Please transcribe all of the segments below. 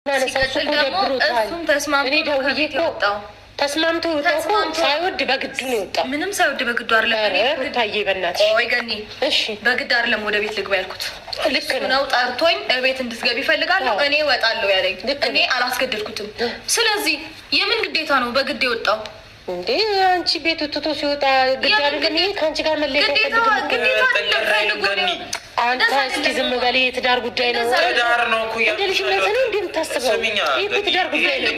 ሲቀጥል ደግሞ እሱም ተስማምቶ ከቤት የወጣው ተስማምቶ ወጣው ሳይወድ በግዱ ነው የወጣው። ምንም ሳይወድ በግዱ አይደለም። ታዬ በእናትሽ ወይ ገኒ፣ እሺ በግድ አይደለም ወደ ቤት ልግባ ያልኩት። ልክ ነው። ጠርቶኝ ቤት እንድትገቢ እፈልጋለሁ እኔ እወጣለሁ ያለኝ፣ እኔ አላስገደድኩትም። ስለዚህ የምን ግዴታ ነው በግድ የወጣው? እንዴ አንቺ ቤት ትቶ ሲወጣ ግድ አይደለም? ይሄ ካንቺ ጋር መለየት ግዴታ አይደለም። አንተ እስኪ ዝም በል። የትዳር ጉዳይ ነው። ትዳር ነው እኮ እንደ ልጅነት ነው እንደምታስበው። ይሄ ትዳር ጉዳይ ነው።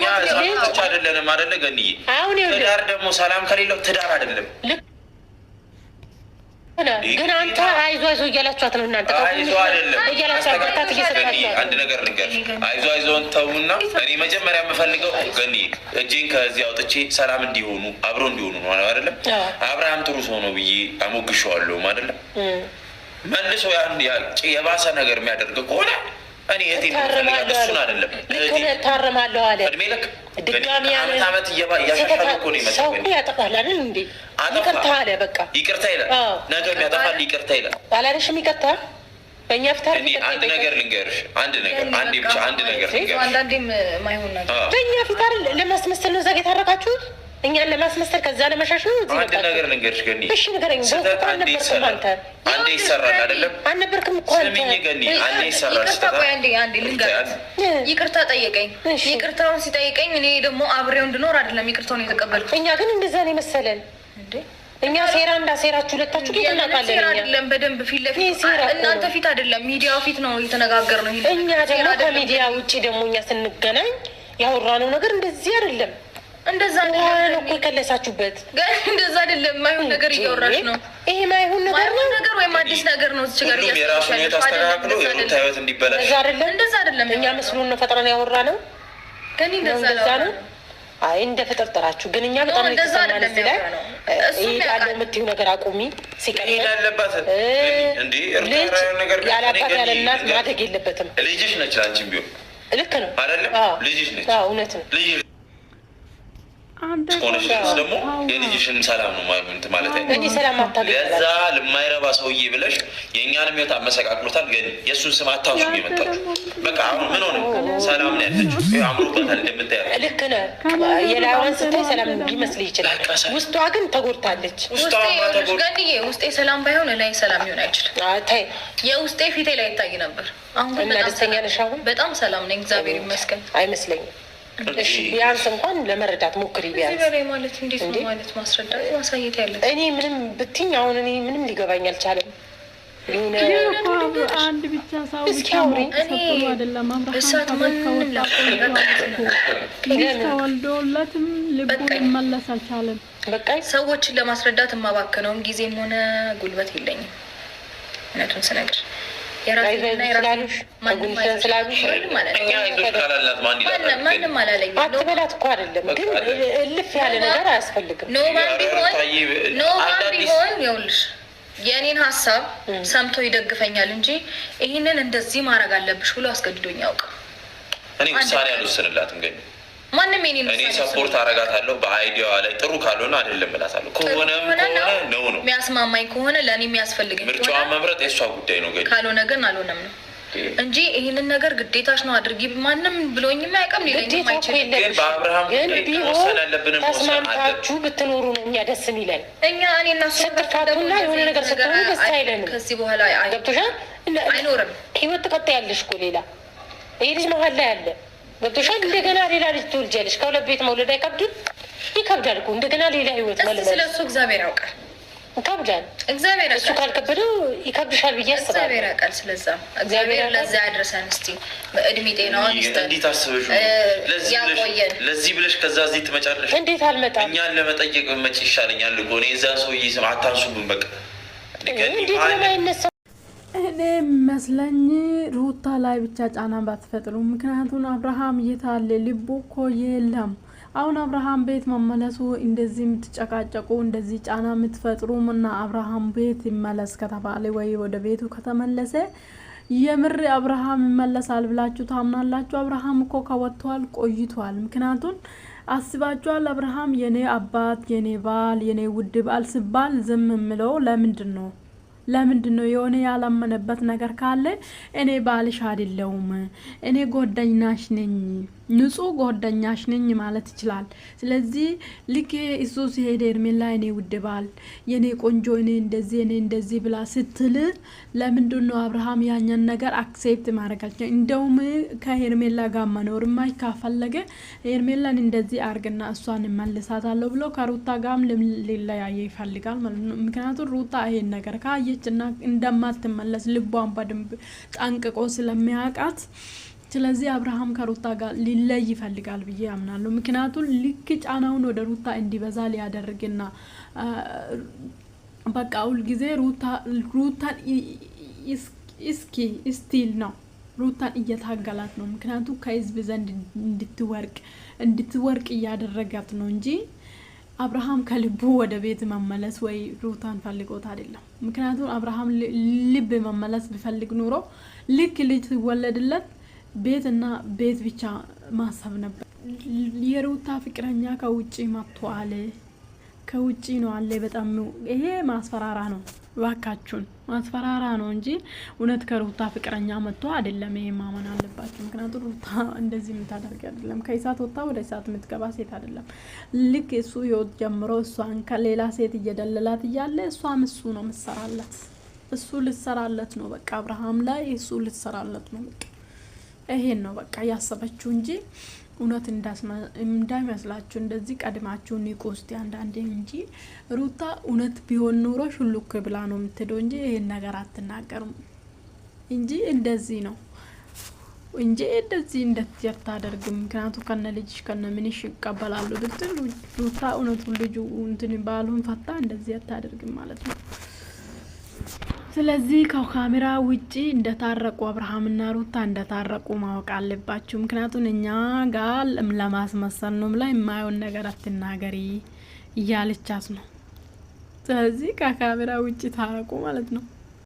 ልጅ አይደለም አይደለ ገኒዬ? አሁን ይኸውልህ ትዳር ደግሞ ሰላም ከሌለው ትዳር አይደለም። ግን አንተ አይዞ አይዞ እያላችኋት ነው እናንተ። አይዞ አይደለም እያላችኋት ብርታት እየሰጣችኋት። አንድ ነገር ልንገርሽ፣ አይዞ አይዞን ተውና እኔ መጀመሪያ የምፈልገው ገኒዬ እጄን ከዚህ አውጥቼ ሰላም እንዲሆኑ አብሮ እንዲሆኑ ነው አይደለም? አብርሃም ጥሩ ሰው ነው ብዬ አሞግሸዋለሁ አይደለም? መልሶ ያን የባሰ ነገር የሚያደርግ ከሆነ እኔ እሱን አይደለም ታረማለሁ አለ። እድሜ ልክ ድጋሚ ዓመት እያሻሻለ እኮ ነው የመጣው። ሰው ያጠፋል አይደል እንዴ? ይቅርታ አለ በቃ ይቅርታ ይላል። ነገ የሚያጠፋል ይቅርታ ይላል። አላለሽም? ይቅርታ በእኛ ፍታር አንድ ነገር ልንገርሽ፣ አንድ ነገር ልንገርሽ። አንዳንዴም ማይሆን ነገር በእኛ ፍታር ለማስመሰል ነው እዛ ጋ የታረቃችሁት። እኛን ለማስመሰል ከዛ ለመሻሽ ነው። አንድ ነገር ልንገርሽ ገኒ፣ እሺ ንገረኝ። አንዴ ይሰራል አይደለም? አልነበርክም እኮ አንተ። ስሚኝ ገኒ፣ አንዴ ይሰራል። አንዴ ልንገርሽ፣ ይቅርታ ጠየቀኝ። ይቅርታውን ሲጠይቀኝ እኔ ደግሞ አብሬው እንድኖር አይደለም ይቅርታውን የተቀበልኩት። እኛ ግን እንደዛ ነው የመሰለን እንዴ? እኛ ሴራ እንዳሴራችሁ ሁለታችሁ ግን እናውቃለን። ሴራ አይደለም፣ በደንብ ፊት ለፊት እናንተ ፊት አይደለም ሚዲያው ፊት ነው የተነጋገርነው። እኛ ደግሞ ከሚዲያ ውጪ ደግሞ እኛ ስንገናኝ ያወራነው ነገር እንደዚህ አይደለም። እንደዛ ነው እኮ የከለሳችሁበት። ግን እንደዛ አይደለም። ማይሆን ነገር እያወራሽ ነው። ይሄ ማይሆን ነገር ወይም አዲስ ነገር ነው። እዚህ ጋር የራሱ ነው ተስተካክሎ የሩታይወት እንዲበላሽ እንደዛ አይደለም። እኛ መስሎን ነው ፈጥረን ያወራነው። ግን እንደዛ ነው። አይ እንደ ፍጥርጥራችሁ ግን እኛ በጣም እንደተሰማን እዚህ ላይ ይሄዳለው የምትይው ነገር አቁሚ። ሲቀር ያለባት እንዴ እርታ ነገር ያላባት ያለ እናት ማደግ የለበትም። ልጅሽ ነች። አንቺም ቢሆን ልክ ነው አይደለም? ልጅሽ ነች። አዎ እውነት ነው። ሆነሽ ደግሞ የልጅሽን ሰላም ነው ማለት እንጂ ሰላም አታገኝ። ለዛ ለማይረባ ሰውዬ ብለሽ የእኛንም ህይወት አመሰቃቅሎታል። ግን የእሱን ስም አታውሱ እየመጣችሁ በቃ አሁን ምን ሆነ? ሰላም ነው ያለችው። አምሮባታል እንደምታያት። ልክ ነህ። የላይዋን ስታይ ሰላም ሊመስል ይችላል። ውስጧ ግን ተጎድታለች። ውስጤ ሰላም ባይሆን ላይ ሰላም ሊሆን አይችልም። ታይ የውስጤ ፊቴ ላይ ይታይ ነበር። አሁን እና ደስተኛ ነሽ? አሁን በጣም ሰላም ነኝ እግዚአብሔር ይመስገን። አይመስለኝም። እሺ ቢያንስ እንኳን ለመረዳት ሞክሪ። ቢያንስ ማለት እንዴት ነው ማለት ማስረዳት ማሳየት ያለ እኔ ምንም ብትኝ አሁን እኔ ምንም ሊገባኝ አልቻለም። አንድ ብቻ ሰው እስኪ አውሪ። እኔ አይደለም እሳት ማንንም ተወልዶለትም ልቡ መለስ አልቻለም። በቃ ሰዎችን ለማስረዳት የማባከነውም ጊዜም ሆነ ጉልበት የለኝም። እውነቱን ስነግር ማንም አላለኝም። አትበላት እኮ አይደለም ግን እልፍ ያለ ነገር አያስፈልግም። ኖማን ቢሆን ይኸውልሽ የእኔን ሀሳብ ሰምቶ ይደግፈኛል እንጂ ይህንን እንደዚህ ማድረግ አለብሽ ብሎ አስገድዶኝ ያውቅም። እኔ ውሳኔ አልወስንላትም ግን ማንም እኔ ሰፖርት አረጋታለሁ። በአይዲያዋ ላይ ጥሩ ካልሆነ አይደለም እላታለሁ። ከሆነ ነው የሚያስማማኝ ከሆነ ለእኔ የሚያስፈልግ ምርጫዋን መምረጥ የእሷ ጉዳይ ነው። ካልሆነ ግን አልሆነም ነው እንጂ ይህንን ነገር ግዴታሽ ነው አድርጊ ማንም ብሎኝም አያውቅም። ሌላኝም አይችልም። ግን በአብርሃም መወሰን ያለብንም ተስማምታችሁ ብትኖሩ ነው እኛ ደስ የሚለን። እኔ እና እሱ ስትፋቱና የሆነ ነገር ስትሆኑ ደስ አይለንም። ከዚህ በኋላ ገብቶሻል? አይኖርም። ህይወት ትቀጥያለሽ እኮ ሌላ ይህ ልጅ መሀል ላይ አለ። ገብቶሻል? እንደገና ሌላ ልጅ ትወልጃለሽ። ከሁለት ቤት መውለድ አይከብድም? ይከብዳል እኮ እንደገና ሌላ ህይወት መልመድ። ስለሱ እግዚአብሔር ያውቃል። ይከብዳል። እግዚአብሔር እሱ ካልከበደው ይከብድሻል ብዬ አስባለሁ። እግዚአብሔር ያውቃል። ስለዛ እግዚአብሔር ለዛ ያድርሰን። እስቲ በእድሜ ጤናውን ይስጠን። እንዴት አስበሽ ያቆየን። ለዚህ ብለሽ ከዛ እዚህ ትመጫለሽ? እንዴት አልመጣም? እኛን ለመጠየቅ መቼ ይሻለኛል እኮ እኔ የዛን ሰውዬ ስም አታንሱብን። በቃ እንዴት ነው የማይነሳው? እኔ መስለኝ ሩታ ላይ ብቻ ጫና ባትፈጥሩ። ምክንያቱም አብርሃም የታለ ልቡ እኮ የለም። አሁን አብርሃም ቤት መመለሱ እንደዚህ የምትጨቃጨቁ እንደዚህ ጫና የምትፈጥሩም እና አብርሃም ቤት ይመለስ ከተባለ ወይ ወደ ቤቱ ከተመለሰ የምር አብርሃም ይመለሳል ብላችሁ ታምናላችሁ? አብርሃም እኮ ከወጥቷል ቆይቷል። ምክንያቱም አስባችኋል? አብርሃም የኔ አባት የኔ ባል የኔ ውድ ባል ሲባል ዝም ምለው ለምንድን ነው? ለምንድነው የሆነ ያላመነበት ነገር ካለ እኔ ባልሽ አይደለሁም እኔ ጓደኛሽ ነኝ ንጹህ ጓደኛሽ ነኝ ማለት ይችላል። ስለዚህ ልክ እሱ ሲሄድ ሄርሜላ እኔ ውድ ባል የኔ ቆንጆ እኔ እንደዚህ ብላ ስትል ለምንድነው አብርሃም ያኛን ነገር አክሴፕት ማድረጋቸው? እንደውም ከሄርሜላ ጋር መኖር ማይ ካፈለገ ሄርሜላን እንደዚህ አርግና እሷን መልሳታለሁ ብሎ ከሩታ ጋርም ሊለያየ ይፈልጋል ማለት ነው። ምክንያቱም ሩታ ይሄን ነገር ካየችና እንደማትመለስ ልቧን በደንብ ጠንቅቆ ስለሚያውቃት ስለዚህ አብርሃም ከሩታ ጋር ሊለይ ይፈልጋል ብዬ አምናለሁ። ምክንያቱም ልክ ጫናውን ወደ ሩታ እንዲበዛ ሊያደርግና በቃ ሁል ጊዜ ሩታን እስኪ ስቲል ነው ሩታን እየታገላት ነው። ምክንያቱም ከህዝብ ዘንድ እንድትወርቅ እያደረጋት ነው እንጂ አብርሃም ከልቡ ወደ ቤት መመለስ ወይ ሩታን ፈልጎት አይደለም። ምክንያቱም አብርሃም ልብ መመለስ ቢፈልግ ኑሮ ልክ ልጅ ሲወለድለት ቤትና ቤት ብቻ ማሰብ ነበር። የሩታ ፍቅረኛ ከውጪ መጥቷል፣ ከውጪ ነው አለ። በጣም ይሄ ማስፈራራ ነው፣ ባካችሁን ማስፈራራ ነው እንጂ እውነት ከሩታ ፍቅረኛ መጥቶ አይደለም። ይሄ ማመን አለባችሁ። ምክንያቱም ሩታ እንደዚህ የምታደርግ አይደለም። ከእሳት ወጣ ወደ እሳት የምትገባ ሴት አይደለም። ልክ እሱ ህይወት ጀምሮ እሷን ከሌላ ሴት እየደለላት እያለ እሷም እሱ ነው ምሰራለት፣ እሱ ልሰራለት ነው በቃ አብርሃም ላይ እሱ ልሰራለት ነው በቃ ይሄን ነው በቃ ያሰበችው እንጂ እውነት እንዳይመስላችሁ እንደዚህ ቀድማችሁ ንቁ እስቲ አንዳንዴ እንጂ ሩታ እውነት ቢሆን ኑሮ ሹልክ ብላ ነው የምትሄደው እንጂ ይሄን ነገር አትናገርም እንጂ እንደዚህ ነው እንጂ እንደዚህ እንደዚህ አታደርግም። ምክንያቱም ከነ ልጅሽ ከነ ምንሽ ይቀበላሉ ብትል ሩታ እውነት ልጁ እንትን ባሉን ፈታ እንደዚህ አታደርግም ማለት ነው። ስለዚህ ከካሜራ ውጪ እንደታረቁ አብርሃምና ሩታ እንደታረቁ ማወቅ አለባችሁ። ምክንያቱም እኛ ጋር ለማስመሰል ነው ላይ የማይሆን ነገር አትናገሪ እያለቻት ነው። ስለዚህ ከካሜራ ውጪ ታረቁ ማለት ነው።